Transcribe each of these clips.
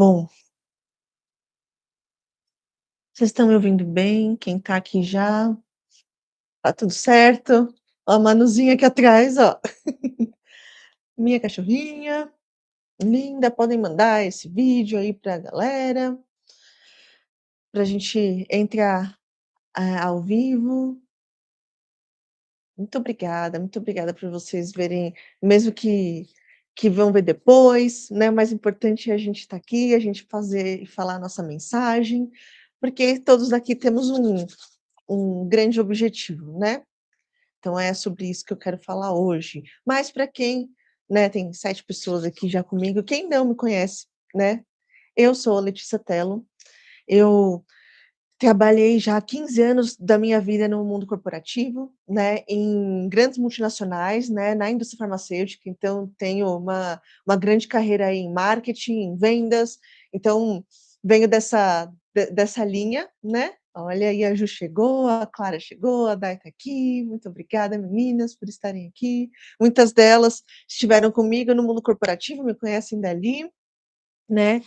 Bom, vocês estão me ouvindo bem? Quem tá aqui já, tá tudo certo? Ó, a Manuzinha aqui atrás, ó. Minha cachorrinha, linda. Podem mandar esse vídeo aí pra galera, pra gente entrar, ao vivo. Muito obrigada por vocês verem, mesmo que vão ver depois, né, o mais importante é a gente estar aqui, a gente fazer e falar a nossa mensagem, porque todos aqui temos um grande objetivo, né. Então é sobre isso que eu quero falar hoje. Mas para quem, né, tem 7 pessoas aqui já comigo, quem não me conhece, né, eu sou a Letícia Tello, eu trabalhei já há 15 anos da minha vida no mundo corporativo, né, em grandes multinacionais, né, na indústria farmacêutica, então tenho uma grande carreira aí em marketing, em vendas, então venho dessa linha, né. Olha aí, a Ju chegou, a Clara chegou, a Dai tá aqui, muito obrigada meninas por estarem aqui. Muitas delas estiveram comigo no mundo corporativo, me conhecem dali, né.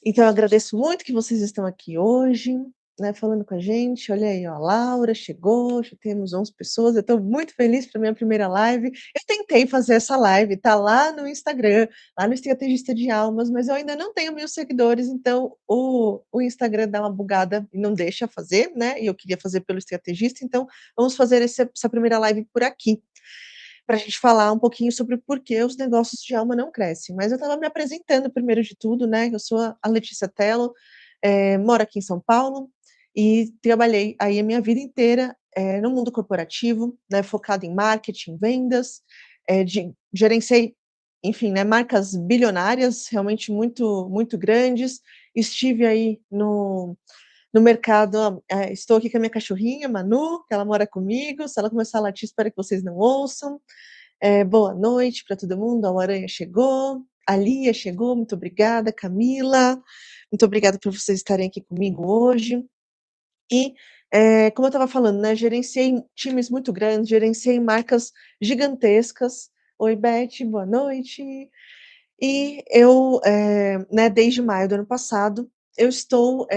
Então eu agradeço muito que vocês estão aqui hoje, né, falando com a gente. Olha aí, ó, a Laura chegou, já temos 11 pessoas, eu estou muito feliz para minha primeira live. Eu tentei fazer essa live, tá lá no Instagram, lá no Estrategista de Almas, mas eu ainda não tenho 1000 seguidores, então o Instagram dá uma bugada e não deixa fazer, né, e eu queria fazer pelo Estrategista, então vamos fazer essa primeira live por aqui, para a gente falar um pouquinho sobre por que os negócios de alma não crescem. Mas eu estava me apresentando primeiro de tudo, né, eu sou a Letícia Tello, moro aqui em São Paulo e trabalhei aí a minha vida inteira, no mundo corporativo, né, focado em marketing, vendas, gerenciei, enfim, né, marcas bilionárias, realmente muito grandes. Estive aí no mercado, estou aqui com a minha cachorrinha Manu, que ela mora comigo, se ela começar a latir espero que vocês não ouçam. Boa noite para todo mundo, a Aranha chegou, a Lia chegou, muito obrigada, Camila, muito obrigada por vocês estarem aqui comigo hoje. E, como eu estava falando, né, gerenciei times muito grandes, gerenciei marcas gigantescas. Oi Beth, boa noite. E eu, né, desde maio do ano passado, eu estou,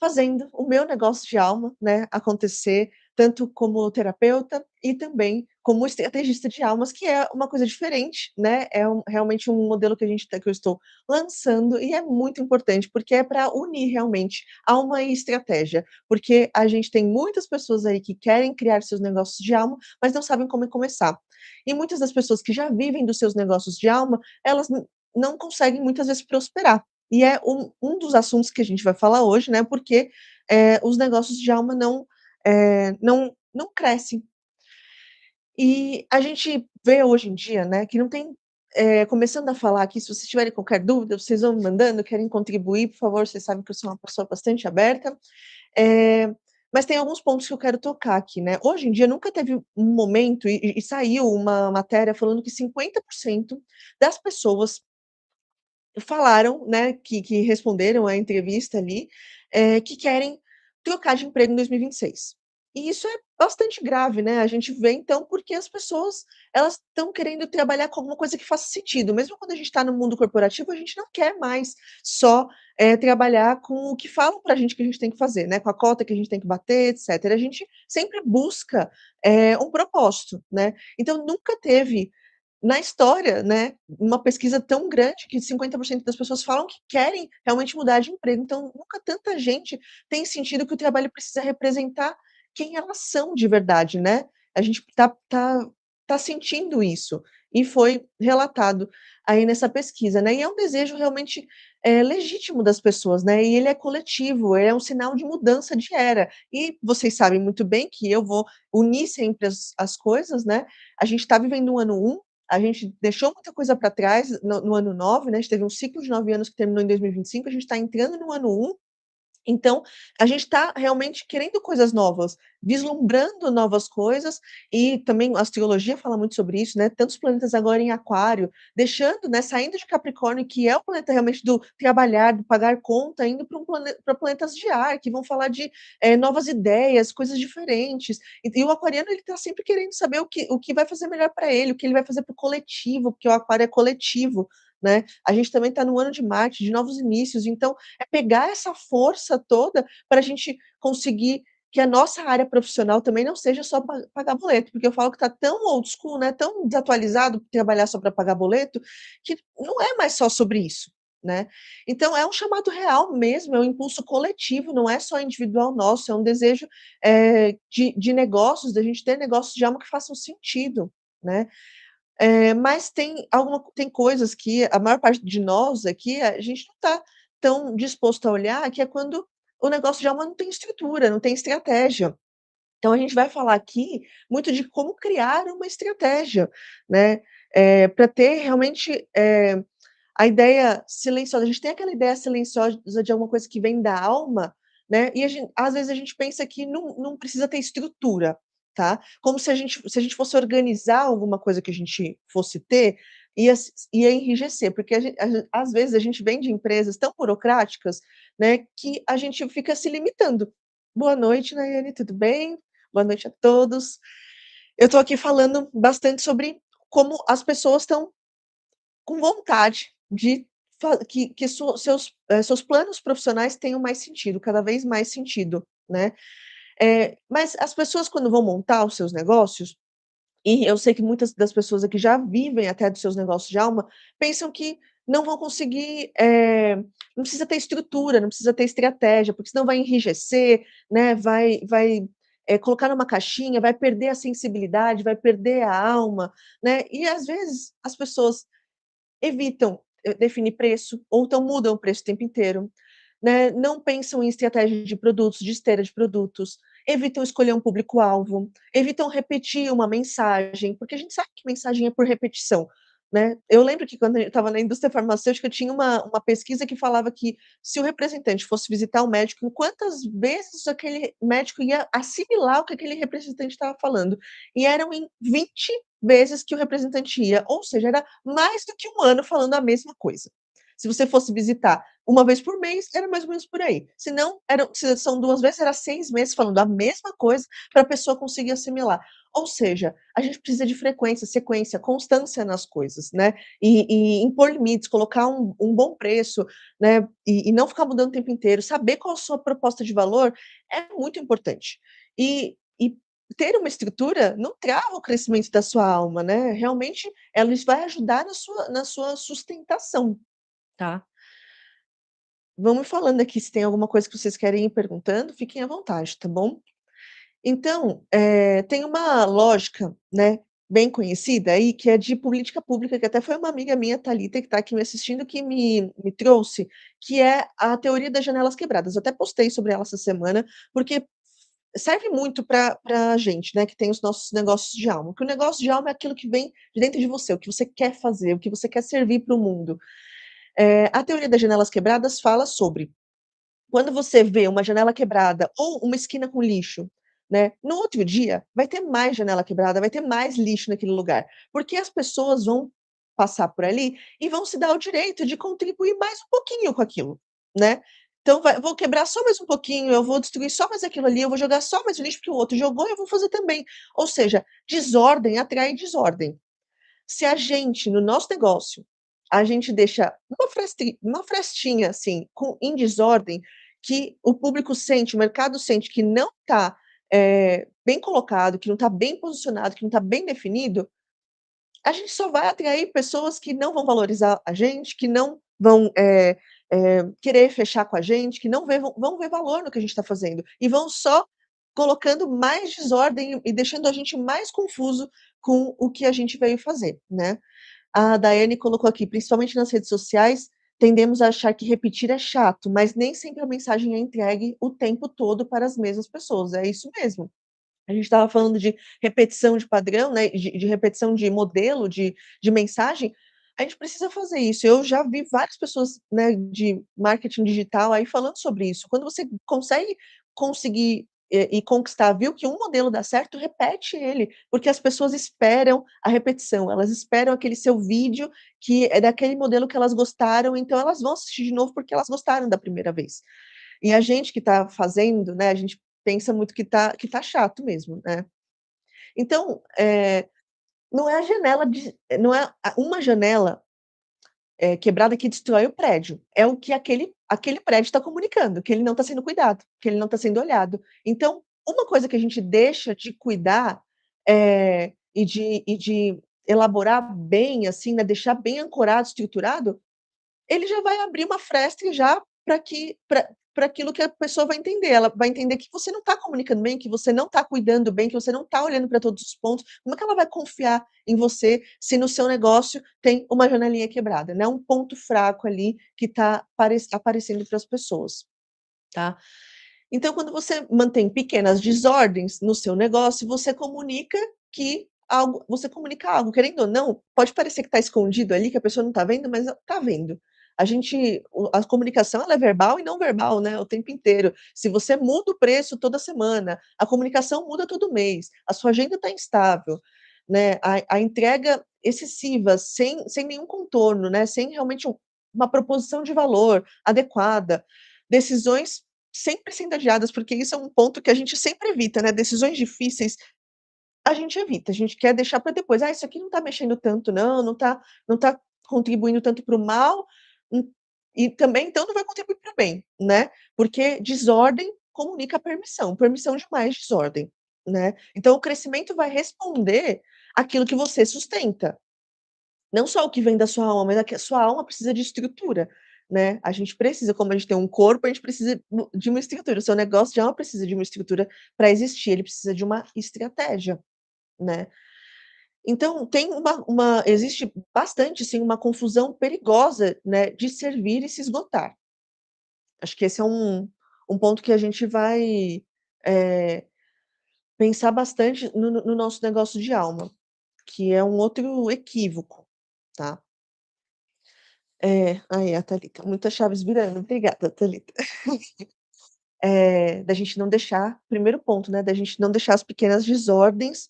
fazendo o meu negócio de alma, né, acontecer, tanto como terapeuta e também como estrategista de almas, que é uma coisa diferente, né, é realmente um modelo que eu estou lançando e é muito importante, porque é para unir realmente alma e estratégia, porque a gente tem muitas pessoas aí que querem criar seus negócios de alma, mas não sabem como começar. E muitas das pessoas que já vivem dos seus negócios de alma, elas não conseguem muitas vezes prosperar. E é um dos assuntos que a gente vai falar hoje, né, porque, os negócios de alma não crescem. E a gente vê hoje em dia, né, que não tem, começando a falar aqui, se vocês tiverem qualquer dúvida, vocês vão me mandando, querem contribuir, por favor, vocês sabem que eu sou uma pessoa bastante aberta. Eh, mas tem alguns pontos que eu quero tocar aqui, né. Hoje em dia nunca teve um momento e saiu uma matéria falando que 50% das pessoas falaram, né, que responderam à entrevista ali, que querem trocar de emprego em 2026. E isso é bastante grave, né, a gente vê então porque as pessoas, elas estão querendo trabalhar com alguma coisa que faça sentido, mesmo quando a gente está no mundo corporativo, a gente não quer mais só, trabalhar com o que falam pra gente que a gente tem que fazer, né, com a cota que a gente tem que bater, etcétera. A gente sempre busca, um propósito, né. Então nunca teve na história, né, uma pesquisa tão grande que 50% das pessoas falam que querem realmente mudar de emprego, então nunca tanta gente tem sentido que o trabalho precisa representar quem elas são de verdade, né. A gente tá sentindo isso, e foi relatado aí nessa pesquisa, né, e é um desejo realmente, legítimo das pessoas, né, e ele é coletivo, é um sinal de mudança de era. E vocês sabem muito bem que eu vou unir sempre as coisas, né, a gente está vivendo um ano 1, a gente deixou muita coisa para trás no ano 9, né, a gente teve um ciclo de 9 anos que terminou em 2025, a gente está entrando no ano 1, então a gente está realmente querendo coisas novas, vislumbrando novas coisas, e também a astrologia fala muito sobre isso, né, tantos planetas agora em aquário, deixando, né, saindo de Capricórnio, que é o planeta realmente do trabalhar, do pagar conta, indo pra planetas de ar, que vão falar de, novas ideias, coisas diferentes. E o aquariano ele está sempre querendo saber o que vai fazer melhor para ele, o que ele vai fazer para o coletivo, porque o aquário é coletivo, né. A gente também está no ano de Marte, de novos inícios, então é pegar essa força toda para a gente conseguir que a nossa área profissional também não seja só pagar boleto, porque eu falo que está tão old school, né, tão desatualizado trabalhar só para pagar boleto, que não é mais só sobre isso, né. Então é um chamado real mesmo, é um impulso coletivo, não é só individual nosso, é um desejo, de negócios, da gente ter negócios de algo que façam sentido, né. Mas tem coisas que a maior parte de nós aqui, a gente não está tão disposto a olhar, que é quando o negócio de alma não tem estrutura, não tem estratégia. Então a gente vai falar aqui muito de como criar uma estratégia, né, pra ter realmente, a ideia silenciosa. A gente tem aquela ideia silenciosa de alguma coisa que vem da alma, né, e às vezes a gente pensa que não precisa ter estrutura, tá. Como se a gente fosse organizar alguma coisa que a gente fosse ter, ia enrijecer, porque às vezes a gente vem de empresas tão burocráticas, né, que a gente fica se limitando. Boa noite, Nayane, tudo bem? Boa noite a todos. Eu estou aqui falando bastante sobre como as pessoas estão com vontade de que seus planos profissionais tenham mais sentido, cada vez mais sentido, né. Mas as pessoas quando vão montar os seus negócios, e eu sei que muitas das pessoas aqui já vivem até dos seus negócios de alma, pensam que não vão conseguir, não precisa ter estrutura, não precisa ter estratégia, porque senão vai enrijecer, né, vai colocar numa caixinha, vai perder a sensibilidade, vai perder a alma, né. E às vezes as pessoas evitam, definir preço, ou então mudam o preço o tempo inteiro, né, não pensam em estratégia de produtos, de esteira de produtos, evitam escolher um público-alvo, evitam repetir uma mensagem, porque a gente sabe que mensagem é por repetição, né. Eu lembro que quando eu estava na indústria farmacêutica tinha uma pesquisa que falava que se o representante fosse visitar o médico, em quantas vezes aquele médico ia assimilar o que aquele representante estava falando, e eram em 20 vezes que o representante ia, ou seja, era mais do que um ano falando a mesma coisa. Se você fosse visitar uma vez por mês, era mais ou menos por aí. Se são 2 vezes, era 6 meses falando a mesma coisa para a pessoa conseguir assimilar. Ou seja, a gente precisa de frequência, sequência, constância nas coisas, né, e impor limites, colocar um bom preço, né, e não ficar mudando o tempo inteiro, saber qual a sua proposta de valor é muito importante. E ter uma estrutura não trava o crescimento da sua alma, né, realmente ela vai ajudar na sua sustentação, tá. Vão me falando aqui se tem alguma coisa que vocês querem ir perguntando, fiquem à vontade, tá bom. Então, tem uma lógica, né, bem conhecida aí, que é de política pública, que até foi uma amiga minha, Thalita, que está aqui me assistindo, que me trouxe, que é a teoria das janelas quebradas. Eu até postei sobre ela essa semana, porque serve muito para a gente, né, que tem os nossos negócios de alma, que o negócio de alma é aquilo que vem de dentro de você, o que você quer fazer, o que você quer servir para o mundo. A teoria das janelas quebradas fala sobre quando você vê uma janela quebrada ou uma esquina com lixo, né, no outro dia vai ter mais janela quebrada, vai ter mais lixo naquele lugar, porque as pessoas vão passar por ali e vão se dar o direito de contribuir mais um pouquinho com aquilo, né. Então vou quebrar só mais um pouquinho, eu vou destruir só mais aquilo ali, eu vou jogar só mais lixo que o outro jogou, eu vou fazer também. Ou seja, desordem atrai desordem. Se a gente, no nosso negócio, a gente deixa uma frestinha, assim, em desordem, que o público sente, o mercado sente que não está, bem colocado, que não está bem posicionado, que não está bem definido, a gente só vai atrair pessoas que não vão valorizar a gente, que não vão, querer fechar com a gente, que não vão ver valor no que a gente está fazendo, e vão só colocando mais desordem e deixando a gente mais confuso com o que a gente veio fazer, né. A Daiane colocou aqui: "Principalmente nas redes sociais, tendemos a achar que repetir é chato, mas nem sempre a mensagem é entregue o tempo todo para as mesmas pessoas". É isso mesmo. A gente estava falando de repetição de padrão, né, de repetição de modelo, de mensagem, a gente precisa fazer isso. Eu já vi várias pessoas, né, de marketing digital aí falando sobre isso. Quando você conseguir, e conquistar, viu que um modelo dá certo, repete ele, porque as pessoas esperam a repetição, elas esperam aquele seu vídeo que é daquele modelo que elas gostaram, então elas vão assistir de novo porque elas gostaram da primeira vez. E a gente que está fazendo, né, a gente pensa muito que tá chato mesmo, né. Então, não é uma janela quebrada que destrói o prédio. É o que aquele prédio está comunicando, que ele não está sendo cuidado, que ele não está sendo olhado. Então, uma coisa que a gente deixa de cuidar, e de elaborar bem, assim, né, deixar bem ancorado, estruturado, ele já vai abrir uma fresta já para aquilo que a pessoa vai entender. Ela vai entender que você não está comunicando bem, que você não está cuidando bem, que você não está olhando para todos os pontos. Como é que ela vai confiar em você se no seu negócio tem uma janelinha quebrada, né, um ponto fraco ali que está aparecendo para as pessoas, tá. Então, quando você mantém pequenas desordens no seu negócio, você comunica algo, querendo ou não, pode parecer que está escondido ali, que a pessoa não está vendo, mas está vendo. A comunicação ela é verbal e não verbal, né, o tempo inteiro. Se você muda o preço toda semana, a comunicação muda todo mês, a sua agenda está instável, né, a entrega excessiva, sem nenhum contorno, né, sem realmente uma proposição de valor adequada, decisões sempre sendo adiadas, porque isso é um ponto que a gente sempre evita, né, decisões difíceis, a gente evita, a gente quer deixar para depois. "Ah, isso aqui não está mexendo tanto não, não tá contribuindo tanto para o mal, e também então não vai contribuir para o bem", né, porque desordem comunica permissão, permissão demais, desordem, né. Então o crescimento vai responder aquilo que você sustenta. Não só o que vem da sua alma, mas é que a sua alma precisa de estrutura, né. A gente precisa, como a gente tem um corpo, a gente precisa de uma estrutura. O seu negócio de alma precisa de uma estrutura para existir, ele precisa de uma estratégia, né. Então tem existe bastante, sim, uma confusão perigosa, né, de servir e se esgotar. Acho que esse é um ponto que a gente vai, eh, pensar bastante no nosso negócio de alma, que é um outro equívoco, tá. É, aí a Thalita, muitas chaves virando. Obrigada, Thalita. Da gente não deixar primeiro ponto, né, da gente não deixar as pequenas desordens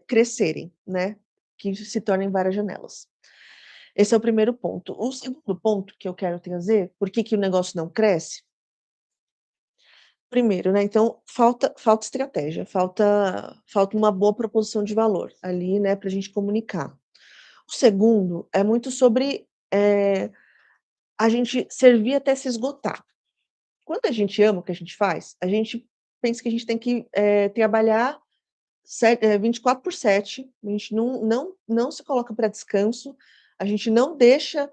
crescerem, né, que se tornem várias janelas. Esse é o primeiro ponto. O segundo ponto que eu quero trazer, por que que o negócio não cresce, primeiro, né, então falta estratégia, falta uma boa proposição de valor ali, né, pra gente comunicar. O segundo é muito sobre, a gente servir até se esgotar. Quando a gente ama o que a gente faz, a gente pensa que a gente tem que, trabalhar 24/7, a gente não se coloca para descanso, a gente não deixa,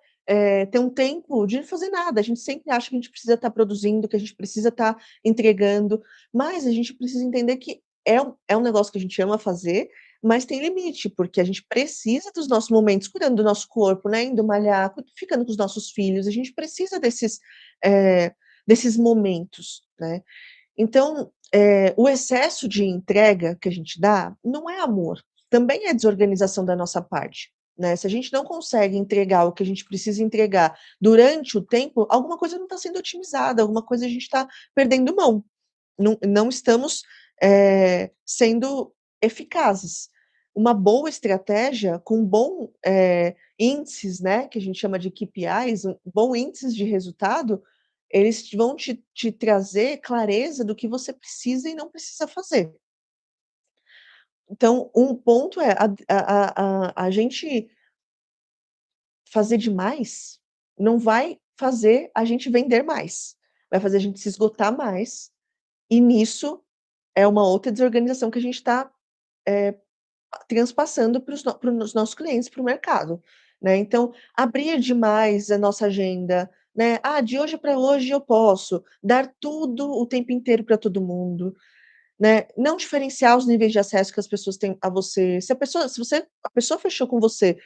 ter um tempo de fazer nada, a gente sempre acha que a gente precisa estar produzindo, que a gente precisa estar entregando, mas a gente precisa entender que é um negócio que a gente ama fazer, mas tem limite, porque a gente precisa dos nossos momentos cuidando do nosso corpo, né, indo malhar, ficando com os nossos filhos, a gente precisa eh, desses momentos, né. Então, o excesso de entrega que a gente dá não é amor, também é desorganização da nossa parte, né. Se a gente não consegue entregar o que a gente precisa entregar durante o tempo, alguma coisa não está sendo otimizada, alguma coisa a gente está perdendo mão, não estamos, sendo eficazes. Uma boa estratégia com índices, né, que a gente chama de KPIs, bom índices de resultado, eles vão te trazer clareza do que você precisa e não precisa fazer. Então, um ponto é a gente fazer demais não vai fazer a gente vender mais, vai fazer a gente se esgotar mais, e nisso é uma outra desorganização que a gente está, eh, transpassando para os nossos clientes, para o mercado, né. Então, abrir demais a nossa agenda, né, "Ah, de hoje para hoje eu posso", dar tudo o tempo inteiro para todo mundo, né, não diferenciar os níveis de acesso que as pessoas têm a você. Se a pessoa fechou com você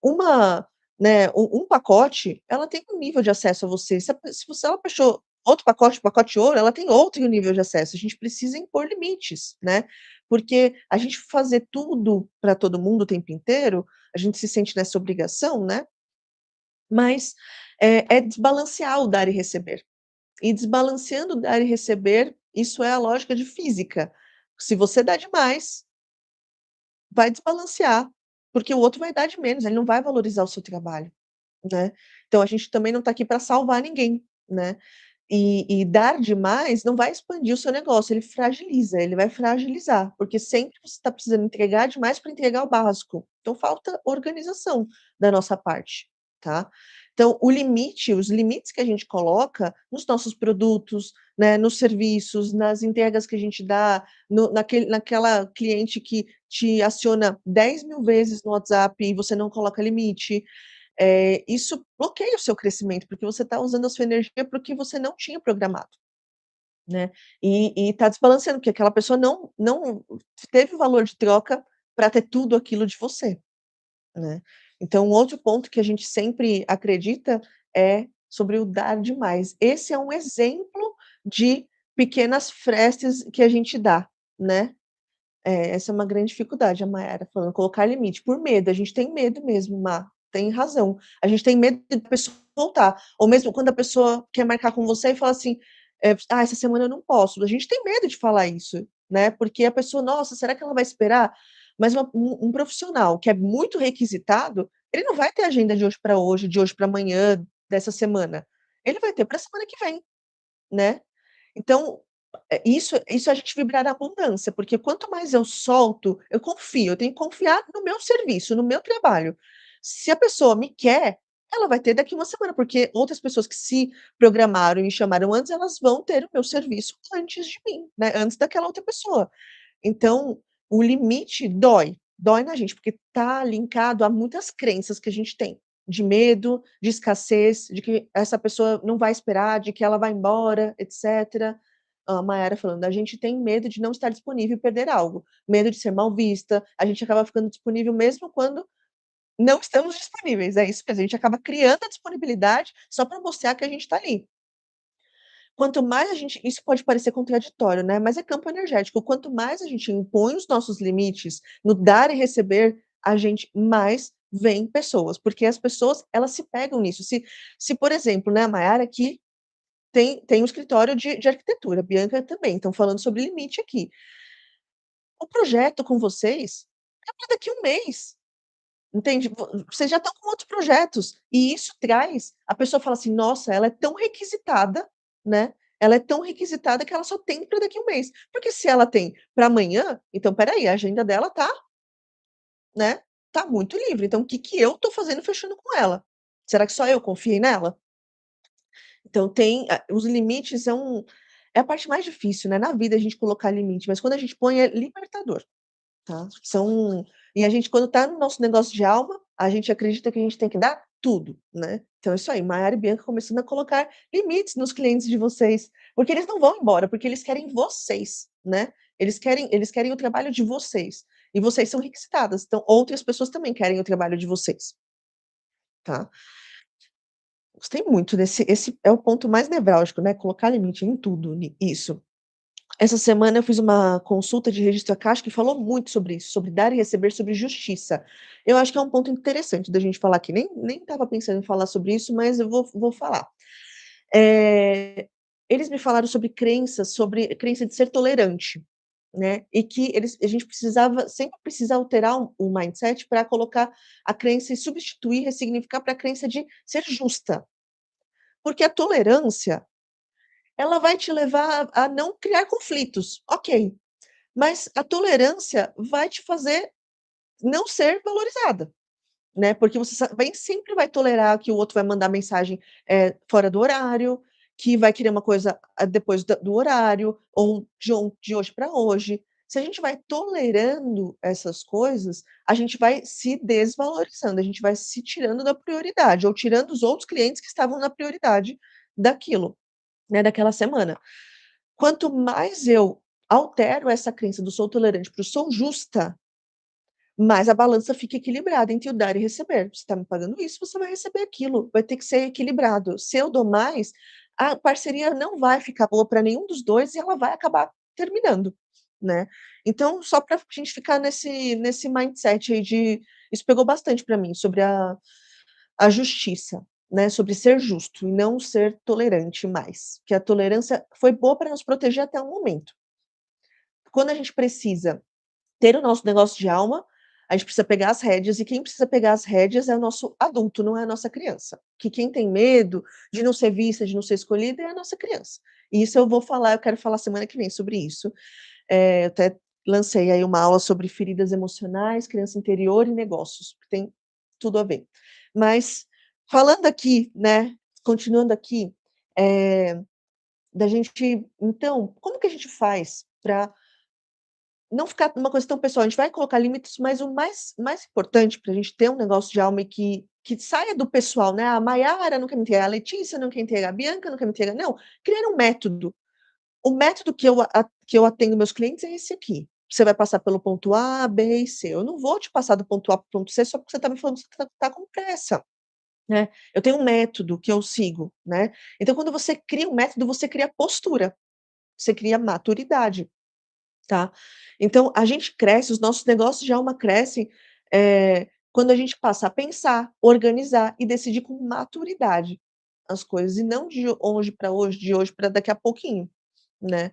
uma né, um pacote, ela tem um nível de acesso a você. Se ela fechou outro pacote, pacote ouro, ela tem outro nível de acesso. A gente precisa impor limites, né, porque a gente fazer tudo para todo mundo o tempo inteiro, a gente se sente nessa obrigação, né, mas é desbalancear o dar e receber. E desbalanceando o dar e receber, isso é a lógica de física. Se você dá demais, vai desbalancear, porque o outro vai dar de menos, ele não vai valorizar o seu trabalho. Né. Então a gente também não está aqui para salvar ninguém, né. E dar demais não vai expandir o seu negócio, ele fragiliza, ele vai fragilizar, porque sempre você está precisando entregar demais para entregar o básico. Então falta organização da nossa parte, tá. Então o limite os limites que a gente coloca nos nossos produtos, né, nos serviços, nas entregas que a gente dá, no naquela cliente que te aciona 10.000 vezes no WhatsApp e você não coloca limite, isso bloqueia o seu crescimento, porque você está usando a sua energia para o que você não tinha programado, né. E está desbalanceando, porque aquela pessoa não teve o valor de troca para ter tudo aquilo de você, né. Então um outro ponto que a gente sempre acredita é sobre o dar demais. Esse é um exemplo de pequenas frestas que a gente dá, né. Essa é uma grande dificuldade, a Mayara falando, colocar limite, por medo, a gente tem medo mesmo, Má, tem razão. A gente tem medo da pessoa voltar, ou mesmo quando a pessoa quer marcar com você e fala assim, "Ah, essa semana eu não posso", a gente tem medo de falar isso, né, porque a pessoa: "Nossa, será que ela vai esperar?". Mas um profissional que é muito requisitado, ele não vai ter agenda de hoje para hoje, de hoje para amanhã, dessa semana, ele vai ter para semana que vem, né. Então, isso a gente vibrar na abundância, porque quanto mais eu solto, eu confio, eu tenho que confiar no meu serviço, no meu trabalho. Se a pessoa me quer, ela vai ter daqui uma semana, porque outras pessoas que se programaram e me chamaram antes, elas vão ter o meu serviço antes de mim, né, antes daquela outra pessoa. Então, o limite dói, dói na gente, porque tá linkado a muitas crenças que a gente tem, de medo, de escassez, de que essa pessoa não vai esperar, de que ela vai embora, etcétera. A Mayara falando: "A gente tem medo de não estar disponível e perder algo, medo de ser mal vista, a gente acaba ficando disponível mesmo quando não estamos disponíveis", é isso mesmo, a gente acaba criando a disponibilidade só para mostrar que a gente está ali. Quanto mais a gente isso pode parecer contraditório, né, mas é campo energético. Quanto mais a gente impõe os nossos limites no dar e receber, a gente mais vem pessoas, porque as pessoas, elas se pegam nisso. Se, por exemplo, né, a Mayara aqui tem um escritório de arquitetura, a Bianca também, estão falando sobre limite aqui. O projeto com vocês é para daqui 1 mês. Entende? Vocês já estão com outros projetos, e isso traz a pessoa fala assim: "Nossa, ela é tão requisitada, né, ela é tão requisitada que ela só tem para daqui 1 mês". Porque se ela tem para amanhã, então espera aí, a agenda dela tá, né, tá muito livre, então o que que eu tô fazendo fechando com ela? Será que só eu confiei nela? Então tem os limites é a parte mais difícil, né, na vida a gente colocar limite, mas quando a gente põe é libertador. Tá, e a gente quando tá no nosso negócio de alma, a gente acredita que a gente tem que dar tudo, né. Então é isso aí, Mayara e Bianca começando a colocar limites nos clientes de vocês, porque eles não vão embora, porque eles querem vocês, né. Eles querem o trabalho de vocês, e vocês são requisitadas, então outras pessoas também querem o trabalho de vocês, tá. Gostei muito esse é o ponto mais nevrálgico, né, colocar limite em tudo, isso. Essa semana eu fiz uma consulta de registro akáshico que falou muito sobre isso, sobre dar e receber, sobre justiça. Eu acho que é um ponto interessante da gente falar aqui, nem estava pensando em falar sobre isso, mas eu vou falar. Eles me falaram sobre crença de ser tolerante, né, e que a gente precisava sempre precisa alterar o mindset para colocar a crença e substituir, ressignificar para a crença de ser justa. Porque a tolerância, ela vai te levar a não criar conflitos, ok. Mas a tolerância vai te fazer não ser valorizada, né, porque você sempre vai tolerar que o outro vai mandar mensagem, fora do horário, que vai querer uma coisa, depois do horário, ou de hoje para hoje. Se a gente vai tolerando essas coisas, a gente vai se desvalorizando, a gente vai se tirando da prioridade, ou tirando os outros clientes que estavam na prioridade daquilo, né, daquela semana. Quanto mais eu altero essa crença do sou tolerante para o sou justa, mais a balança fica equilibrada entre o dar e receber. Você está me pagando isso, você vai receber aquilo, vai ter que ser equilibrado. Se eu dou mais, a parceria não vai ficar boa para nenhum dos 2 e ela vai acabar terminando, né. Então, só para a gente ficar nesse mindset aí de isso pegou bastante para mim, sobre a justiça, né, sobre ser justo e não ser tolerante mais, que a tolerância foi boa para nos proteger até o momento. Quando a gente precisa ter o nosso negócio de alma, a gente precisa pegar as rédeas, e quem precisa pegar as rédeas é o nosso adulto, não é a nossa criança. Que quem tem medo de não ser vista, de não ser escolhida, é a nossa criança. E isso eu quero falar semana que vem sobre isso. Eu até lancei aí uma aula sobre feridas emocionais, criança interior e negócios, que tem tudo a ver. Mas Falando aqui, né, continuando aqui, eh, da gente então, como que a gente faz para não ficar uma coisa tão pessoal? A gente vai colocar limites, mas o mais importante para a gente ter um negócio de alma e que saia do pessoal, né, a Maiara não quer me entregar, a Letícia não quer entregar, a Bianca não quer me entregar, não, criar um método. O método que eu atendo meus clientes é esse aqui. Você vai passar pelo ponto A, B e C. Eu não vou te passar do ponto A para o ponto C só porque você está me falando que você tá com pressa, né. Eu tenho um método que eu sigo, né. Então quando você cria um método, você cria postura, você cria maturidade, tá. Então a gente cresce, os nossos negócios de alma crescem, quando a gente passa a pensar, organizar e decidir com maturidade as coisas e não de hoje para hoje, de hoje para daqui a pouquinho, né.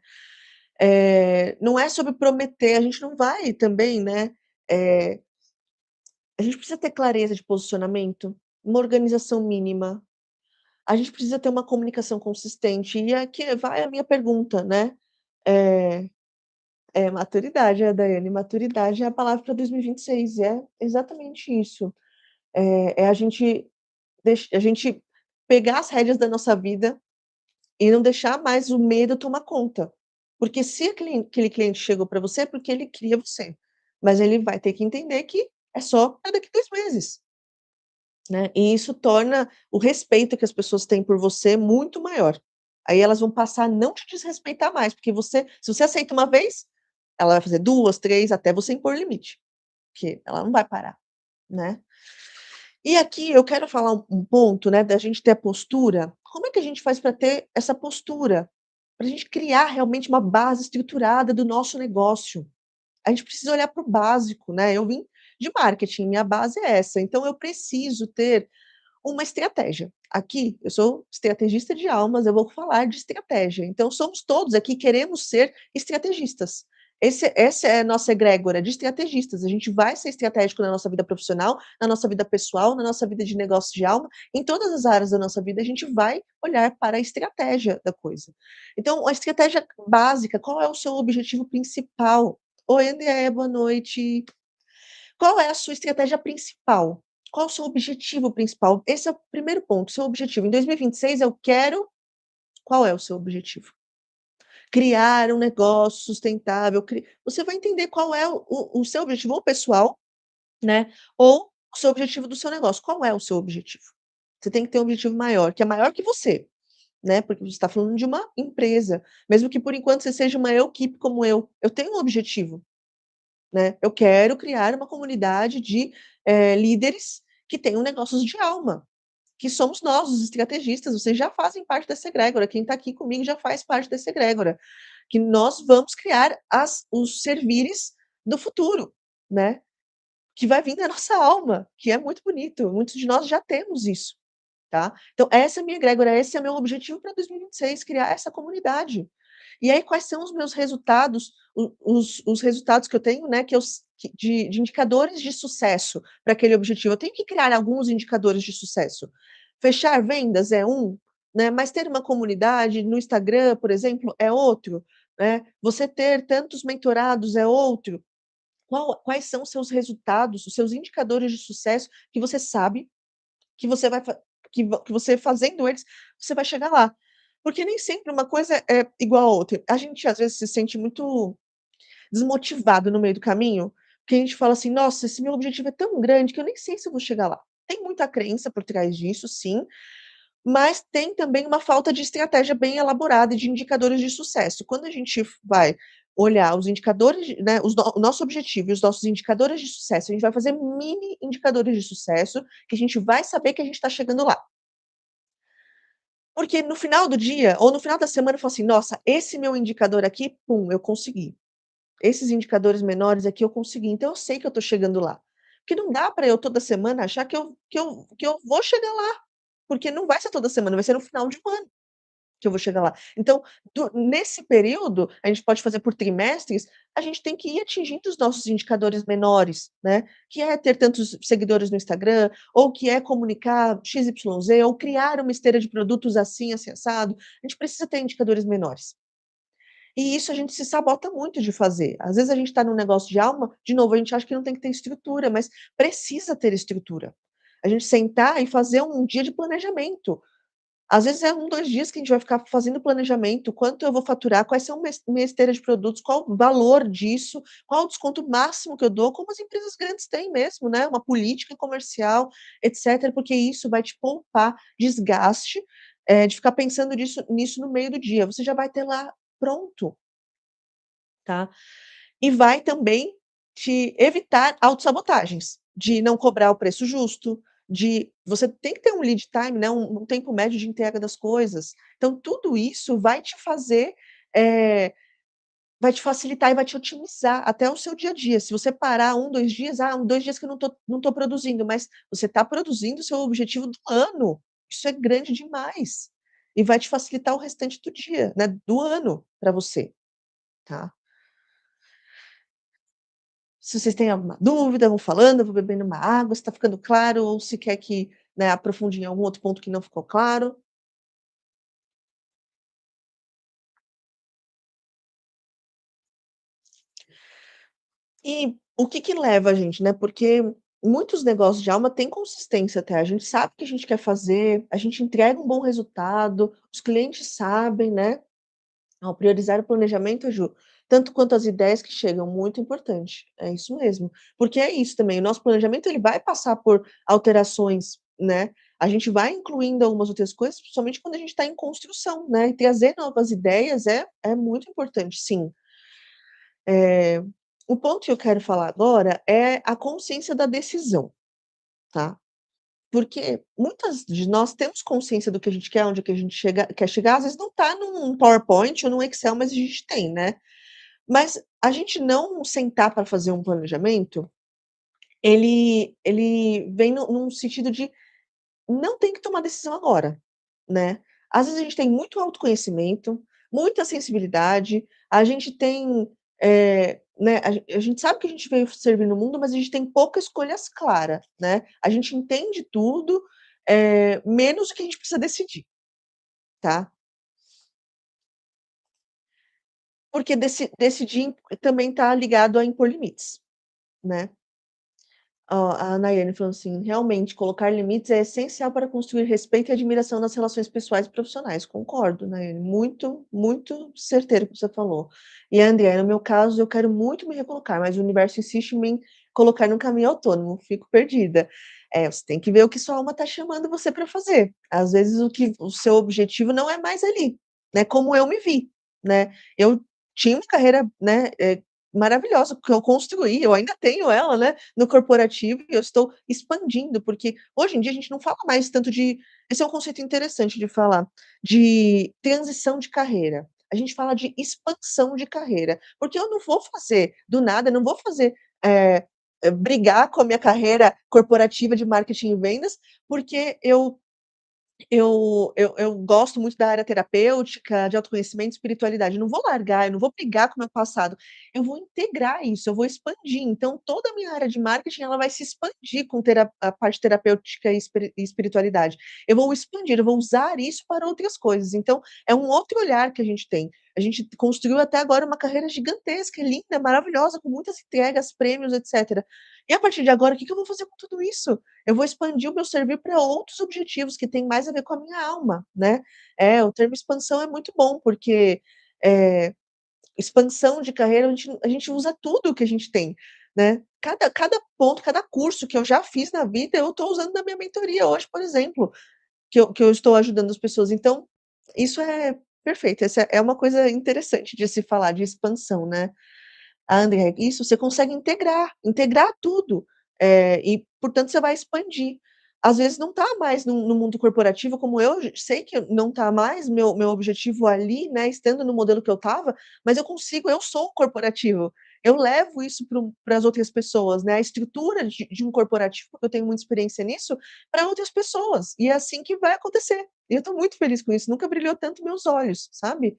Não é sobre prometer, a gente não vai também, né, eh, a gente precisa ter clareza de posicionamento, uma organização mínima, a gente precisa ter uma comunicação consistente, e aqui vai a minha pergunta, né, eh, é maturidade, Daiane, maturidade é a palavra para 2026, é exatamente isso, é a gente pegar as rédeas da nossa vida e não deixar mais o medo tomar conta. Porque se aquele cliente chegou para você, é porque ele queria você. Mas ele vai ter que entender que é só para daqui 2 meses, né. E isso torna o respeito que as pessoas têm por você muito maior. Aí elas vão passar a não te desrespeitar mais, porque se você aceita uma vez, ela vai fazer 2, 3, até você impor limite, porque ela não vai parar, né. E aqui eu quero falar um ponto, né, da gente ter a postura. Como é que a gente faz para ter essa postura? Para a gente criar realmente uma base estruturada do nosso negócio. A gente precisa olhar para o básico, né. Eu vim de marketing, minha base é essa, então eu preciso ter uma estratégia. Aqui, eu sou estrategista de almas, eu vou falar de estratégia. Então, somos todos aqui queremos ser estrategistas. Essa é a nossa egrégora de estrategistas. A gente vai ser estratégico na nossa vida profissional, na nossa vida pessoal, na nossa vida de negócio de alma, em todas as áreas da nossa vida, a gente vai olhar para a estratégia da coisa. Então, a estratégia básica, qual é o seu objetivo principal? Oi, Andréia, boa noite. Qual é a sua estratégia principal? Qual o seu objetivo principal? Esse é o primeiro ponto, seu objetivo. Em 2026 eu quero qual é o seu objetivo? Criar um negócio sustentável, você vai entender qual é o seu objetivo ou pessoal, né, ou o seu objetivo do seu negócio. Qual é o seu objetivo? Você tem que ter um objetivo maior, que é maior que você, né, porque você está falando de uma empresa, mesmo que por enquanto você seja uma equipe como eu tenho um objetivo. Né, eu quero criar uma comunidade de, líderes que tenham negócios de alma, que somos nós, os estrategistas, vocês já fazem parte dessa egrégora, quem está aqui comigo já faz parte dessa egrégora, que nós vamos criar os servires do futuro, né, que vai vir da nossa alma, que é muito bonito, muitos de nós já temos isso, tá. Então essa é a minha egrégora, esse é meu objetivo para 2026, criar essa comunidade. E aí quais são os meus resultados, os resultados que eu tenho, né, que eu s que de indicadores de sucesso para aquele objetivo. Eu tenho que criar alguns indicadores de sucesso. Fechar vendas é um, né, mas ter uma comunidade no Instagram, por exemplo, é outro, né. Você ter tantos mentorados é outro. Quais são os seus resultados, os seus indicadores de sucesso que você sabe que você vai fa que você fazendo eles, você vai chegar lá. Porque nem sempre uma coisa é igual a outra. A gente às vezes se sente muito desmotivado no meio do caminho, porque a gente fala assim: "Nossa, esse meu objetivo é tão grande que eu nem sei se eu vou chegar lá". Tem muita crença por trás disso, sim, mas tem também uma falta de estratégia bem elaborada e de indicadores de sucesso. Quando a gente vai olhar os indicadores né, o nosso objetivo e os nossos indicadores de sucesso, a gente vai fazer mini indicadores de sucesso, que a gente vai saber que a gente está chegando lá. Porque no final do dia, ou no final da semana, eu falo assim: "Nossa, esse meu indicador aqui, pum, eu consegui. Esses indicadores menores aqui eu consegui, então eu sei que eu estou chegando lá". Porque não dá para eu toda semana achar que eu vou chegar lá, porque não vai ser toda semana, vai ser no final de um ano que eu vou chegar lá. Então, nesse período, a gente pode fazer por trimestres, a gente tem que ir atingindo os nossos indicadores menores, né, que é ter tantos seguidores no Instagram, ou que é comunicar XYZ, ou criar uma esteira de produtos assim, assim, assado. A gente precisa ter indicadores menores. E isso a gente se sabota muito de fazer. Às vezes a gente está num negócio de alma, de novo, a gente acha que não tem que ter estrutura, mas precisa ter estrutura. A gente sentar e fazer um dia de planejamento. Às vezes é 1, 2 dias que a gente vai ficar fazendo planejamento, quanto eu vou faturar, quais são minha esteira de produtos, qual o valor disso, qual o desconto máximo que eu dou, como as empresas grandes têm mesmo, né, uma política comercial, etcétera, porque isso vai te poupar desgaste, de ficar pensando nisso no meio do dia, você já vai ter lá pronto, tá. E vai também te evitar autossabotagens, de não cobrar o preço justo, de você tem que ter um lead time, né, um tempo médio de entrega das coisas. Então tudo isso vai te fazer, eh, vai te facilitar e vai te otimizar até o seu dia a dia. Se você parar 1, 2 dias, 2 dias que eu não tô produzindo, mas você está produzindo o seu objetivo do ano. Isso é grande demais. E vai te facilitar o restante do dia, né, do ano para você, tá. Se vocês têm alguma dúvida, vão falando, eu vou bebendo uma água, se está ficando claro ou se quer que, né, aprofunde em algum outro ponto que não ficou claro. E o que que leva a gente, né, porque muitos negócios de alma têm consistência até, a gente sabe o que a gente quer fazer, a gente entrega um bom resultado, os clientes sabem, né. Ao priorizar o planejamento, Ju, tanto quanto as ideias que chegam, muito importante. É isso mesmo. Porque é isso também, o nosso planejamento ele vai passar por alterações, né, a gente vai incluindo algumas outras coisas, principalmente quando a gente está em construção, né, e trazer novas ideias é muito importante, sim. Eh, o ponto que eu quero falar agora é a consciência da decisão, tá. Porque muitas de nós temos consciência do que a gente quer, onde que a gente quer chegar, às vezes não está num PowerPoint ou num Excel, mas a gente tem, né. Mas a gente não sentar para fazer um planejamento, ele vem num sentido de não tem que tomar decisão agora, né. Às vezes a gente tem muito autoconhecimento, muita sensibilidade, a gente tem, né, a gente sabe que a gente veio servir no mundo, mas a gente tem poucas escolhas claras, né. A gente entende tudo, menos o que a gente precisa decidir, tá. Porque decidir também está ligado a impor limites, né. Ó, a Nayane falou assim: "Realmente, colocar limites é essencial para construir respeito e admiração nas relações pessoais e profissionais". Concordo, Nayane, muito, muito certeiro o que você falou. E a Andrea: "No meu caso, eu quero muito me recolocar, mas o universo insiste em me colocar num caminho autônomo, fico perdida". É, você tem que ver o que sua alma está chamando você para fazer. Às vezes o seu objetivo não é mais ali, né, como eu me vi, né. Eu tinha uma carreira, né, maravilhosa, porque eu construí, eu ainda tenho ela, né, no corporativo e eu estou expandindo, porque hoje em dia a gente não fala mais tanto de esse é um conceito interessante de falar, de transição de carreira. A gente fala de expansão de carreira, porque eu não vou fazer do nada, não vou fazer, eh brigar com a minha carreira corporativa de marketing e vendas, porque eu gosto muito da área terapêutica, de autoconhecimento e espiritualidade, eu não vou largar, eu não vou brigar com o meu passado, eu vou integrar isso, eu vou expandir, então toda a minha área de marketing ela vai se expandir com a parte terapêutica e espiritualidade. Eu vou expandir, eu vou usar isso para outras coisas, então é um outro olhar que a gente tem. A gente construiu até agora uma carreira gigantesca, linda, maravilhosa, com muitas entregas, prêmios, etcétera. E a partir de agora, o que que eu vou fazer com tudo isso? Eu vou expandir o meu servir para outros objetivos que têm mais a ver com a minha alma, né. É, o termo expansão é muito bom, porque, eh, expansão de carreira a gente usa tudo que a gente tem, né. Cada ponto, cada curso que eu já fiz na vida, eu estou usando na minha mentoria hoje, por exemplo, que eu estou ajudando as pessoas. Então, isso é perfeito, essa é uma coisa interessante de se falar, de expansão, né. Ah, André, isso, você consegue integrar tudo, e portanto você vai expandir. Às vezes não está mais no mundo corporativo, como eu sei que não está mais meu objetivo ali, né, estando no modelo que eu estava, mas eu sou o corporativo. Eu levo isso para as outras pessoas, né, a estrutura de um corporativo, porque eu tenho muita experiência nisso, para outras pessoas, e é assim que vai acontecer. E eu estou muito feliz com isso, nunca brilhou tanto meus olhos, sabe.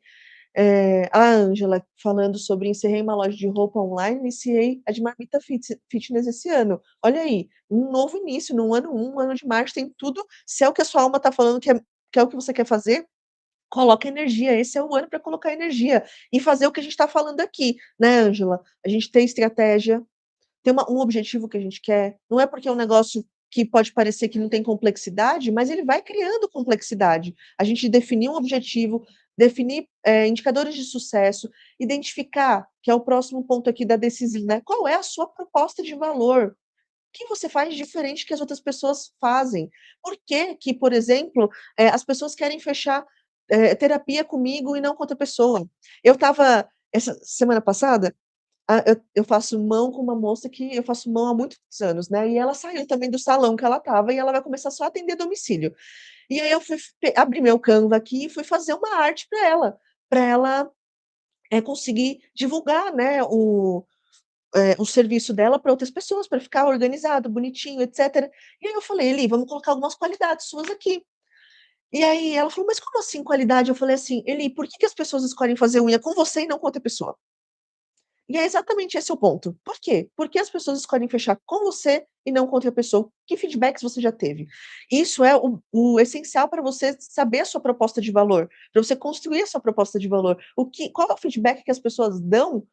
A Ângela falando sobre encerrei uma loja de roupa online, iniciei a de marmita fitness esse ano. Olha aí, um novo início, no ano 1, ano de março, tem tudo se é o que a sua alma está falando que é o que você quer fazer, coloca energia, esse é o ano para colocar energia e fazer o que a gente está falando aqui, né, Ângela? A gente ter estratégia, ter um objetivo que a gente quer, não é porque é um negócio que pode parecer que não tem complexidade, mas ele vai criando complexidade. A gente definir um objetivo, definir, indicadores de sucesso, identificar, que é o próximo ponto aqui da decisão, né, qual é a sua proposta de valor? Que você faz diferente que as outras pessoas fazem? Por que que, por exemplo, as pessoas querem fechar, terapia comigo e não com outra pessoa? Eu estava essa semana passada, eu faço mão com uma moça que eu faço mão há muitos anos, né, e ela saiu também do salão que ela estava e ela vai começar só a atender domicílio. E aí eu fui abri meu Canva aqui e fui fazer uma arte para ela, conseguir divulgar, né, o serviço dela para outras pessoas, para ficar organizado, bonitinho, etcétera. E aí eu falei: "Eli, vamos colocar algumas qualidades suas aqui". E aí ela falou: "Mas como assim qualidade?" Eu falei assim: "Eli, por que que as pessoas escolhem fazer unha com você e não com outra pessoa?" E é exatamente esse o ponto. Por quê? Porque as pessoas escolhem fechar com você e não com outra pessoa. Que feedbacks você já teve? Isso é o essencial para você saber a sua proposta de valor, para você construir a sua proposta de valor. Qual é o feedback que as pessoas dão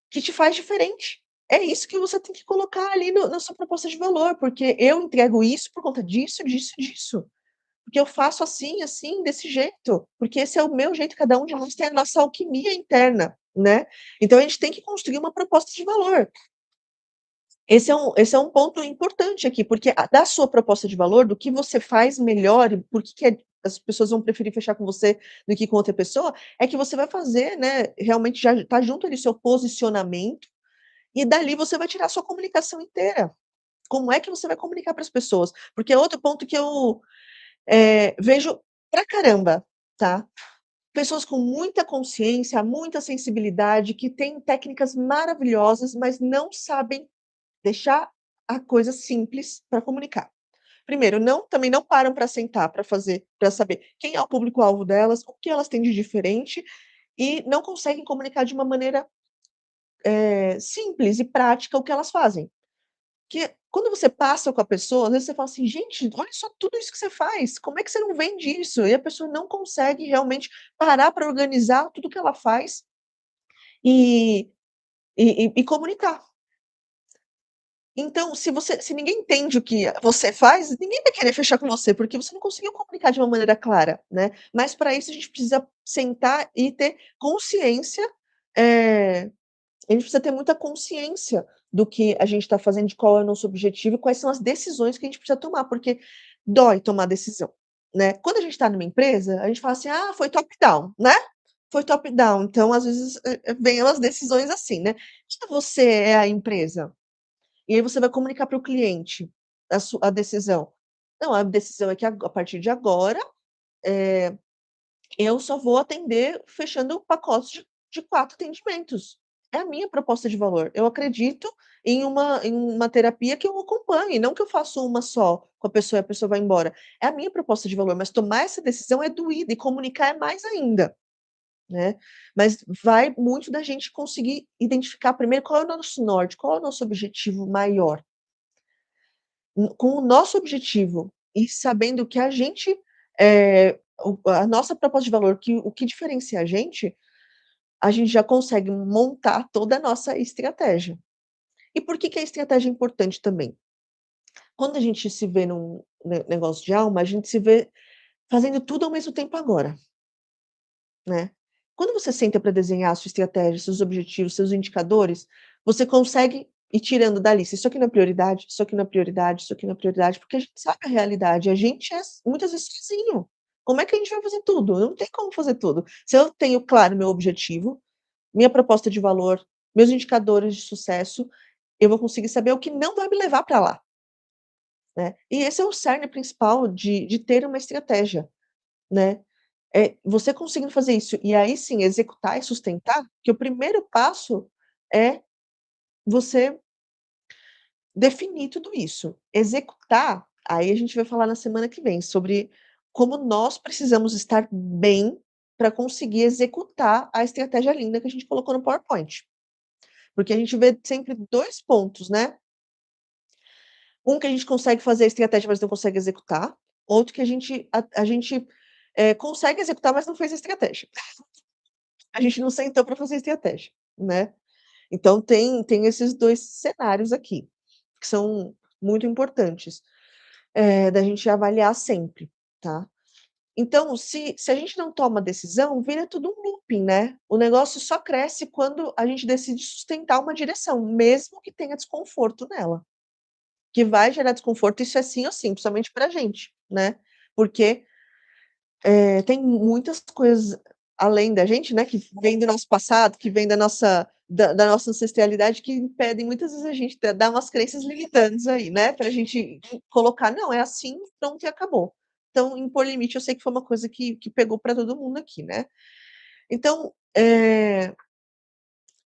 que te faz diferente. É isso que você tem que colocar ali no na sua proposta de valor, porque eu entrego isso por conta disso, disso e disso. Porque eu faço assim, assim, desse jeito, porque esse é o meu jeito, cada um de nós tem a nossa alquimia interna, né. Então a gente tem que construir uma proposta de valor. Esse é um ponto importante aqui, porque a da sua proposta de valor, do que você faz melhor e por que que as pessoas vão preferir fechar com você do que com outra pessoa, é que você vai fazer, né, realmente já tá junto ali seu posicionamento e dali você vai tirar a sua comunicação inteira. Como é que você vai comunicar para as pessoas? Porque é outro ponto que eu, vejo pra caramba, tá. Pessoas com muita consciência, muita sensibilidade, que têm técnicas maravilhosas, mas não sabem deixar a coisa simples para comunicar. Primeiro, também não param para sentar, para saber quem é o público-alvo delas, o que elas têm de diferente, e não conseguem comunicar de uma maneira, simples e prática o que elas fazem. Que quando você passa com a pessoa, às vezes você fala assim: "Gente, olha só tudo isso que você faz, como é que você não vende isso?" E a pessoa não consegue realmente parar para organizar tudo que ela faz e e comunicar. Então, se ninguém entende o que você faz, ninguém vai querer fechar com você, porque você não conseguiu comunicar de uma maneira clara, né. Mas para isso a gente precisa sentar e ter consciência, eh a gente precisa ter muita consciência do que a gente está fazendo, de qual é o nosso objetivo e quais são as decisões que a gente precisa tomar, porque dói tomar decisão, né. Quando a gente está numa empresa, a gente fala assim: "Ah, foi top down", né. Foi top down, então às vezes, vem umas decisões assim, né. Se você é a empresa, e aí você vai comunicar para o cliente a decisão. "Não, a decisão é que a partir de agora, eh, eu só vou atender fechando pacotes de 4 atendimentos. É a minha proposta de valor. Eu acredito em uma terapia que eu acompanhe, não que eu faça uma só com a pessoa e a pessoa vai embora. É a minha proposta de valor, mas tomar essa decisão é doída e comunicar é mais ainda, né. Mas vai muito da gente conseguir identificar primeiro qual é o nosso norte, qual é o nosso objetivo maior. Com o nosso objetivo e sabendo que a gente, a nossa proposta de valor, que o que diferencia a gente já consegue montar toda a nossa estratégia. E por que que a estratégia é importante também? Quando a gente se vê num negócio de alma, a gente se vê fazendo tudo ao mesmo tempo agora, né. Quando você senta para desenhar a sua estratégia, seus objetivos, seus indicadores, você consegue ir tirando da lista, isso aqui não é prioridade, isso aqui não é prioridade, isso aqui não é prioridade, porque a gente sabe a realidade, a gente é muitas vezes sozinho. Como é que a gente vai fazer tudo? Não tem como fazer tudo. Se eu tenho claro meu objetivo, minha proposta de valor, meus indicadores de sucesso, eu vou conseguir saber o que não vai me levar para lá, né. E esse é o cerne principal de ter uma estratégia, né. Você conseguindo fazer isso e aí sim executar e sustentar, que o primeiro passo é você definir tudo isso. Executar, aí a gente vai falar na semana que vem sobre como nós precisamos estar bem para conseguir executar a estratégia linda que a gente colocou no PowerPoint. Porque a gente vê sempre 2 pontos, né. Um que a gente consegue fazer a estratégia, mas não consegue executar, outro que a gente, consegue executar, mas não fez a estratégia. A gente não sentou para fazer a estratégia, né. Então tem esses 2 cenários aqui, que são muito importantes. da gente avaliar sempre, tá. Então, se a gente não toma decisão, vira tudo um looping, né. O negócio só cresce quando a gente decide sustentar uma direção, mesmo que tenha desconforto nela, que vai gerar desconforto, isso é sim ou sim, principalmente pra gente, né, porque, tem muitas coisas além da gente, né, que vem do nosso passado, que vem da nossa ancestralidade, que impedem muitas vezes a gente dar umas crenças limitantes aí, né, pra gente colocar: "Não, é assim, pronto e acabou". Então, impor limite eu sei que foi uma coisa que pegou pra todo mundo aqui, né. Então,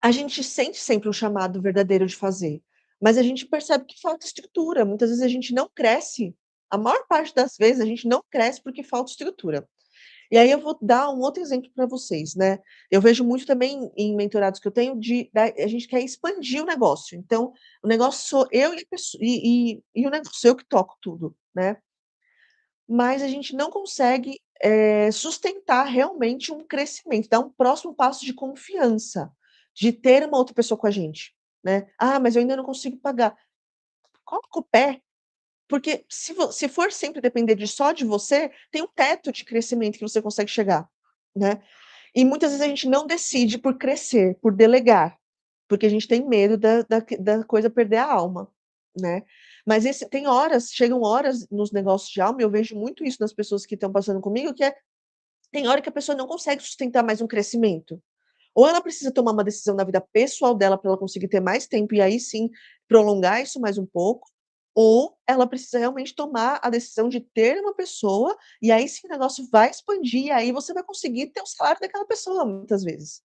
a gente sente sempre um chamado verdadeiro de fazer, mas a gente percebe que falta estrutura, muitas vezes a gente não cresce, a maior parte das vezes a gente não cresce porque falta estrutura. E aí eu vou dar um outro exemplo para vocês, né, eu vejo muito também em mentorados que eu tenho a gente quer expandir o negócio, então o negócio sou eu e a pesso e o negócio sou eu que toco tudo, né, mas a gente não consegue, sustentar realmente um crescimento, dar um próximo passo de confiança, de ter uma outra pessoa com a gente, né. "Ah, mas eu ainda não consigo pagar". Coloca o pé, porque se for sempre depender de só de você, tem um teto de crescimento que você consegue chegar, né. E muitas vezes a gente não decide por crescer, por delegar, porque a gente tem medo da coisa perder a alma, né. Mas tem horas, chegam horas nos negócios de alma, e eu vejo muito isso nas pessoas que estão passando comigo, que tem hora que a pessoa não consegue sustentar mais um crescimento. Ou ela precisa tomar uma decisão na vida pessoal dela para ela conseguir ter mais tempo e aí sim prolongar isso mais um pouco, ou ela precisa realmente tomar a decisão de ter uma pessoa, e aí sim o negócio vai expandir, e aí você vai conseguir ter o salário daquela pessoa muitas vezes,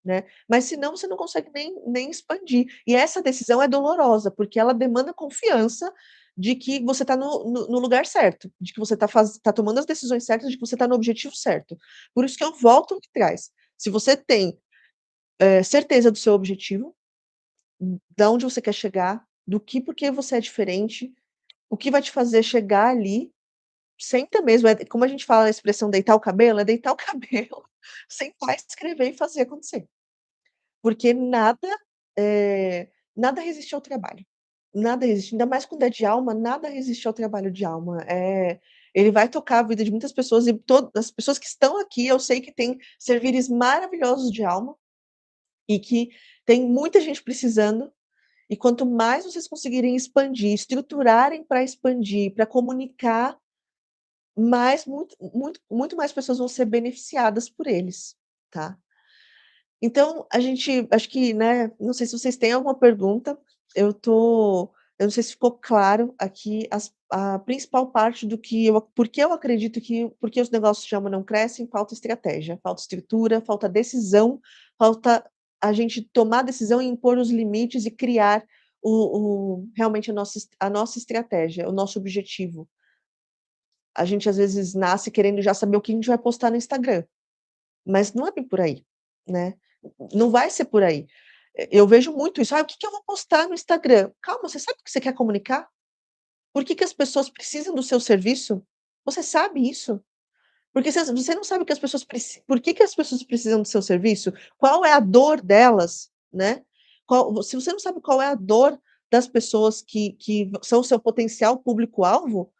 né. Mas senão você não consegue nem expandir. E essa decisão é dolorosa, porque ela demanda confiança de que você está no lugar certo, de que você está tomando as decisões certas, de que você está no objetivo certo. Por isso que eu volto atrás, se você tem certeza do seu objetivo, da onde você quer chegar, do que por que você é diferente, o que vai te fazer chegar ali, senta mesmo, como a gente fala a expressão deitar o cabelo, é deitar o cabelo, sentar, escrever e fazer acontecer. Porque eh, nada resiste ao trabalho, nada resiste, ainda mais quando é de alma, nada resiste ao trabalho de alma, ele vai tocar a vida de muitas pessoas e todas as pessoas que estão aqui, eu sei que têm servires maravilhosos de alma, e que tem muita gente precisando, e quanto mais vocês conseguirem expandir, estruturarem para expandir, para comunicar, mais muito mais pessoas vão ser beneficiadas por eles, tá. Então a gente acho que, né, não sei se vocês têm alguma pergunta, eu não sei se ficou claro aqui a principal parte do que porque eu acredito que porque os negócios de alma não crescem, falta estratégia, falta estrutura, falta decisão, falta a gente tomar decisão e impor os limites e criar realmente a nossa estratégia, o nosso objetivo. A gente às vezes nasce querendo já saber o que a gente vai postar no Instagram, mas não é bem por aí, né. Não vai ser por aí. Eu vejo muito isso: "Ah, o que que eu vou postar no Instagram?". Calma, você sabe o que você quer comunicar? Por que que as pessoas precisam do seu serviço? Você sabe isso? Porque você não sabe que as pessoas por que que as pessoas precisam do seu serviço? Qual é a dor delas, né. Se você não sabe qual é a dor das pessoas que são o seu potencial público-alvo,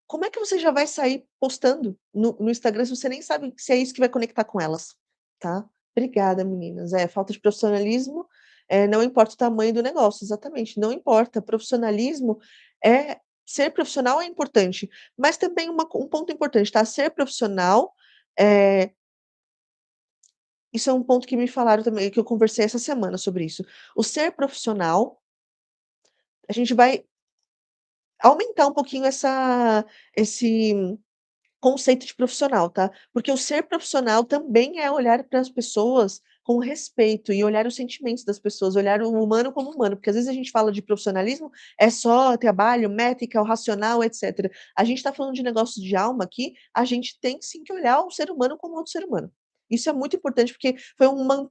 como é que você já vai sair postando no Instagram se você nem sabe se é isso que vai conectar com elas, tá. Obrigada meninas. É, falta de profissionalismo, não importa o tamanho do negócio, exatamente, não importa, profissionalismo ser profissional é importante, mas também um ponto importante, tá, ser profissional, eh, isso é um ponto que me falaram também, que eu conversei essa semana sobre isso. O ser profissional, a gente vai aumentar um pouquinho esse conceito de profissional, tá. Porque o ser profissional também é olhar para as pessoas com respeito e olhar os sentimentos das pessoas, olhar o humano como humano, porque às vezes a gente fala de profissionalismo, é só trabalho, métrica, o racional, etcétera. A gente está falando de negócios de alma aqui, a gente tem sim que olhar o ser humano como outro ser humano. Isso é muito importante, porque foi uma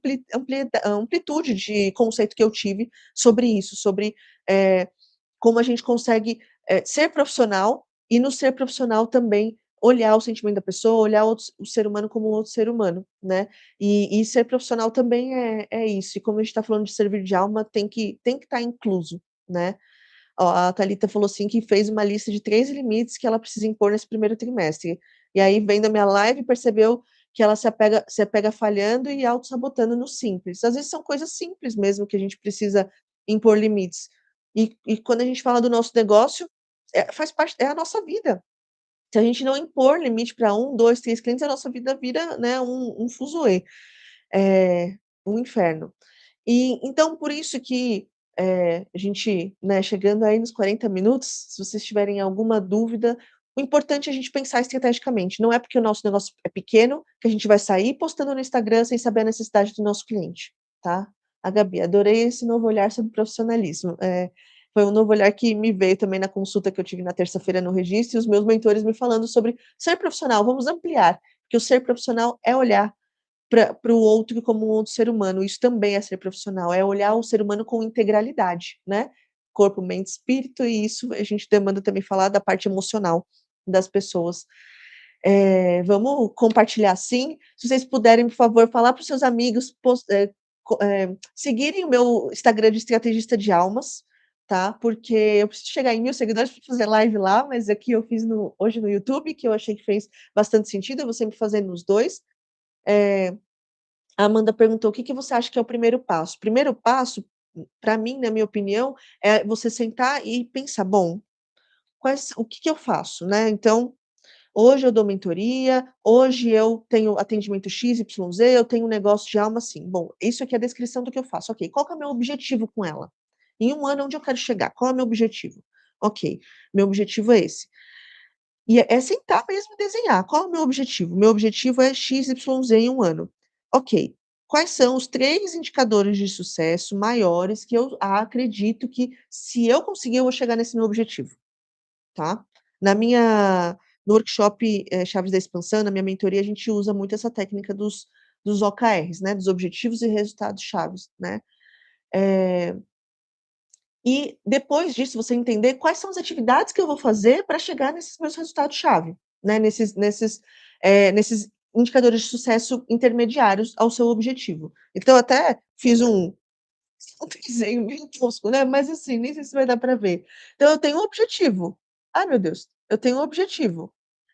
amplitude de conceito que eu tive sobre isso, sobre, eh, como a gente consegue, ser profissional e no ser profissional também olhar o sentimento da pessoa, olhar o ser humano como outro ser humano, né. E ser profissional também é isso, e como a gente está falando de servir de alma, tem que estar incluso, né. Ó, a Thalita falou assim que fez uma lista de 3 limites que ela precisa impor nesse primeiro trimestre. E aí, vendo a minha live, percebeu que ela se apega falhando e autossabotando no simples. Às vezes são coisas simples mesmo que a gente precisa impor limites. E quando a gente fala do nosso negócio, faz parte, é a nossa vida. Se a gente não impor limite para um, 2, 3 clientes, a nossa vida vira, né, um fuzuê, um inferno. E então por isso que, a gente, né, chegando aí nos 40 minutos, se vocês tiverem alguma dúvida, o importante é a gente pensar estrategicamente, não é porque o nosso negócio é pequeno, que a gente vai sair postando no Instagram sem saber a necessidade do nosso cliente, tá. A Gabi, adorei esse novo olhar sobre profissionalismo. Foi um novo olhar que me veio também na consulta que eu tive na terça-feira no registro, e os meus mentores me falando sobre ser profissional, vamos ampliar, porque o ser profissional é olhar para o outro como um outro ser humano, isso também é ser profissional, é olhar o ser humano com integralidade, né, corpo, mente, espírito, e isso a gente demanda também falar da parte emocional das pessoas. Vamos compartilhar sim, se vocês puderem, por favor, falar para os seus amigos, seguirem o meu Instagram de estrategista de almas, tá, porque eu preciso chegar em 1000 seguidores para fazer live lá, mas aqui eu fiz hoje no YouTube, que eu achei que fez bastante sentido, eu vou sempre fazer nos 2. A Amanda perguntou: "O que que você acha que é o primeiro passo?". O primeiro passo, para mim, na minha opinião, é você sentar e pensar: "Bom, o que que eu faço?", né. Então, hoje eu dou mentoria, hoje eu tenho atendimento XYZ, eu tenho um negócio de alma assim. Bom, isso aqui é a descrição do que eu faço. Ok, qual que é o meu objetivo com ela? Em 1 ano, onde eu quero chegar? Qual é o meu objetivo? Ok, meu objetivo é esse. E é sentar mesmo e desenhar. Qual é o meu objetivo? Meu objetivo é XYZ em 1 ano. Ok, quais são os 3 indicadores de sucesso maiores que eu acredito que, se eu conseguir, eu vou chegar nesse meu objetivo, tá. Na minha no workshop, Chaves da Expansão, na minha mentoria, a gente usa muito essa técnica dos OKRs, né, dos objetivos e resultados chaves, né. Eh e depois disso, você entender quais são as atividades que eu vou fazer para chegar nesses meus resultados-chave, né, nesses indicadores de sucesso intermediários ao seu objetivo. Então eu até fiz um desenho meio tosco, né, mas assim, nem sei se vai dar para ver. Então eu tenho um objetivo. Ai meu Deus, eu tenho um objetivo.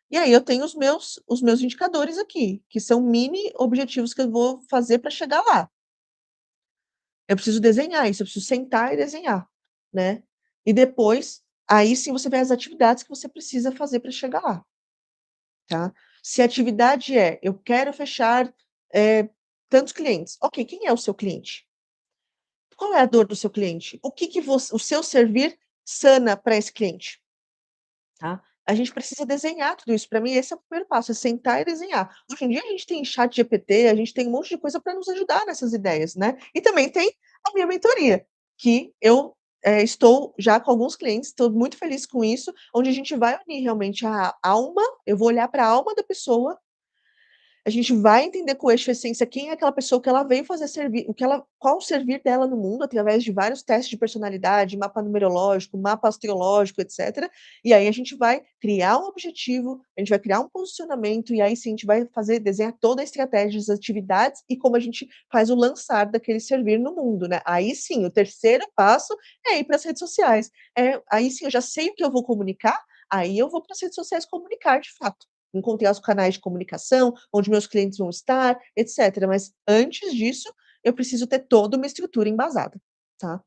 E aí eu tenho os meus indicadores aqui, que são mini objetivos que eu vou fazer para chegar lá. Eu preciso desenhar isso, eu preciso sentar e desenhar, né. E depois, aí sim você vê as atividades que você precisa fazer para chegar lá, tá. Se a atividade é: "Eu quero fechar, tantos clientes", ok, quem é o seu cliente? Qual é a dor do seu cliente? O que que o seu servir sana para esse cliente? Tá? A gente precisa desenhar tudo isso, para mim esse é o primeiro passo, é sentar e desenhar. Hoje em dia a gente tem ChatGPT, a gente tem um monte de coisa para nos ajudar nessas ideias, né. E também tem a minha mentoria, que eu, estou já com alguns clientes, estou muito feliz com isso, onde a gente vai unir realmente a alma, eu vou olhar para a alma da pessoa, a gente vai entender com o eixo essência quem é aquela pessoa que ela veio fazer servir, o que ela qual o servir dela no mundo, através de vários testes de personalidade, mapa numerológico, mapa astrológico, etcétera. E aí a gente vai criar um objetivo, a gente vai criar um posicionamento, e aí sim a gente vai desenhar toda a estratégia, as atividades e como a gente faz o lançar daquele servir no mundo, né. Aí sim, o terceiro passo é ir para as redes sociais. Aí sim eu já sei o que eu vou comunicar, aí eu vou para as redes sociais comunicar de fato. Encontrar os canais de comunicação, onde meus clientes vão estar, etcétera. Mas antes disso, eu preciso ter toda uma estrutura embasada, tá.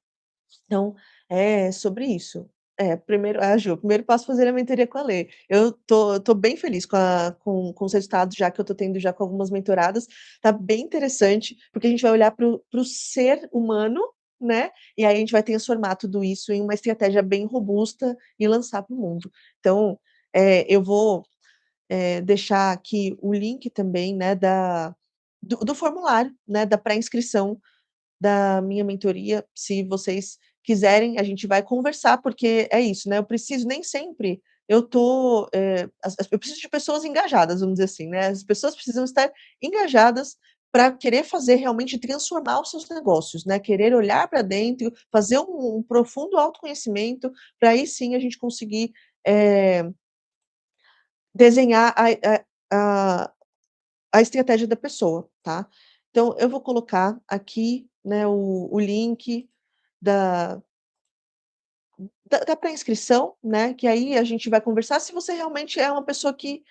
Então, é sobre isso. O primeiro passo é fazer a mentoria com a Lê. Eu tô bem feliz com os resultados já que eu tô tendo já com algumas mentoradas, tá bem interessante, porque a gente vai olhar para o ser humano, né, e aí a gente vai transformar tudo isso em uma estratégia bem robusta e lançar para o mundo. Então, eu vou deixar aqui o link também, né, do formulário, né, da pré-inscrição da minha mentoria, se vocês quiserem, a gente vai conversar, porque é isso, né, eu preciso nem sempre eu preciso de pessoas engajadas, vamos dizer assim, né, as pessoas precisam estar engajadas para querer fazer realmente transformar os seus negócios, né, querer olhar para dentro, fazer um profundo autoconhecimento, para aí sim a gente conseguir, eh desenhar a a estratégia da pessoa, tá. Então eu vou colocar aqui, né, o link da da pré-inscrição, né, que aí a gente vai conversar se você realmente é uma pessoa que,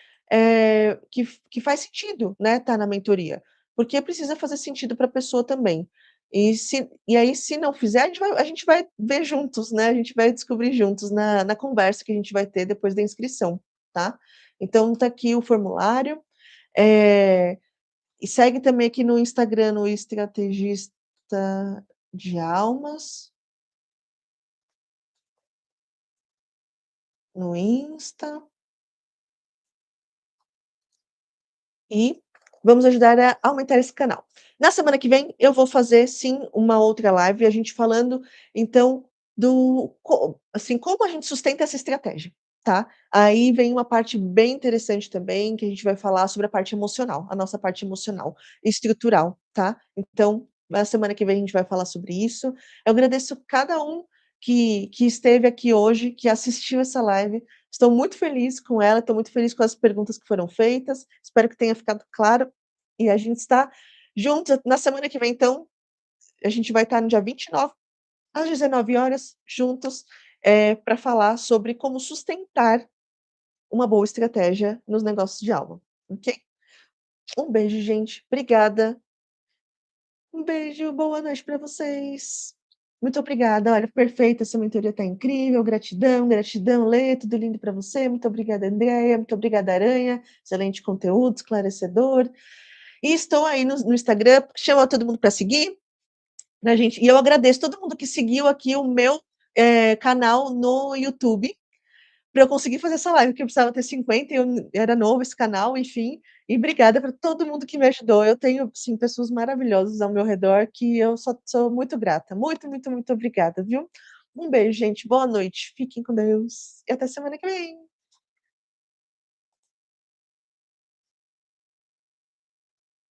que faz sentido, né, estar na mentoria, porque precisa fazer sentido para a pessoa também. E aí se não fizer, a gente vai ver juntos, né, a gente vai descobrir juntos na conversa que a gente vai ter depois da inscrição, tá. Então tá aqui o formulário, eh, e segue também aqui no Instagram, no Estrategista de Almas, no Insta. E vamos ajudar a aumentar esse canal. Na semana que vem, eu vou fazer sim uma outra live, a gente falando então do assim, como a gente sustenta essa estratégia, tá. Aí vem uma parte bem interessante também, que a gente vai falar sobre a parte emocional, a nossa parte emocional, estrutural, tá. Então, na semana que vem a gente vai falar sobre isso. Eu agradeço cada um que esteve aqui hoje, que assistiu essa live. Estou muito feliz com ela, estou muito feliz com as perguntas que foram feitas, espero que tenha ficado claro, e a gente está juntos na semana que vem então, a gente vai estar no dia 29, às 19 horas juntos, pra falar sobre como sustentar uma boa estratégia nos negócios de alma, ok? Um beijo gente, obrigada, um beijo, boa noite para vocês. Muito obrigada, olha, perfeita, essa mentoria está incrível, gratidão, gratidão, Lê, tudo lindo para você, muito obrigada Andréia, muito obrigada Aranha, excelente conteúdo, esclarecedor. E estou aí no Instagram, chama todo mundo para seguir, né gente, e eu agradeço todo mundo que seguiu aqui o meu, canal no YouTube, para eu conseguir fazer essa live, porque eu precisava ter 50 e eu era novo esse canal, enfim, e obrigada para todo mundo que me ajudou. Eu tenho, sim, pessoas maravilhosas ao meu redor que eu só sou muito grata. Muito, muito, muito obrigada, viu. Um beijo, gente, boa noite, fiquem com Deus e até semana que vem.